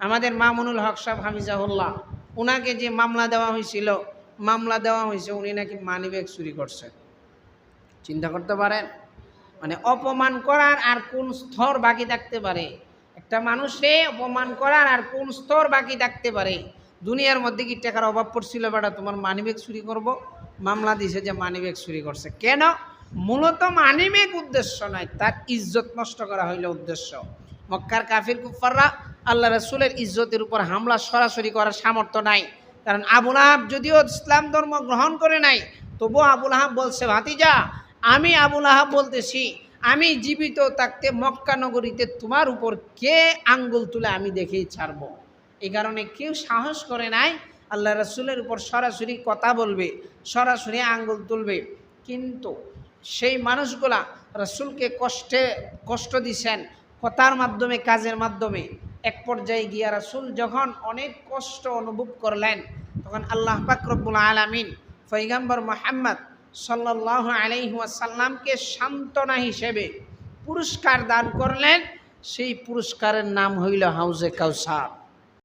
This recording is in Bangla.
আমাদের মামুনুল হক সাহেব হাফিজাহুল্লাহ, ওনাকে যে মামলা দেওয়া হয়েছিল, উনি নাকি মানিব্যাগ চুরি করছে। চিন্তা করতে পারেন, মানে অপমান করার আর কোন স্তর বাকি থাকতে পারে? একটা মানুষে অপমান করার আর কোন স্তর বাকি থাকতে পারে? দুনিয়ার মধ্যে কি টাকার অভাব পড়ছিল বেটা তোমার মানিব্যাগ চুরি করব? মামলা দিছে যে মানিব্যাগ চুরি করছে। কেন? মূলত মানিব্যাগ উদ্দেশ্য নয়, তার ইজ্জত নষ্ট করা হইল উদ্দেশ্য। মক্কার কাফির কুফাররা আল্লাহ রাসূলের ইজ্জতের উপর হামলা সরাসরি করার সামর্থ্য নাই, কারণ আবু লাহাব যদিও ইসলাম ধর্ম গ্রহণ করে নাই, তবুও আবু লাহাব বলছে, ভাতিজা আমি আবু লাহাব বলতেছি, আমি জীবিত থাকতে মক্কা নগরীতে তোমার উপর কে আঙ্গুল তুলে আমি দেখেই ছাড়বো। এই কারণে কেউ সাহস করে নাই আল্লাহ রাসূলের উপর সরাসরি কথা বলবে, সরাসরি আঙ্গুল তুলবে। কিন্তু সেই মানুষগুলা রাসূলকে কষ্ট দিছেন কথার মাধ্যমে, কাজের মাধ্যমে। এক পর্যায়ে গিয়া রাসূল যখন অনেক কষ্ট অনুভব করলেন, তখন আল্লাহ পাক রব্বুল আলামিন পয়গম্বর মুহাম্মদ সাল্লাল্লাহু আলাইহি ওয়াসাল্লামকে সান্ত্বনা হিসেবে পুরস্কার দান করলেন। সেই পুরস্কারের নাম হইল হাউজে কাউসার।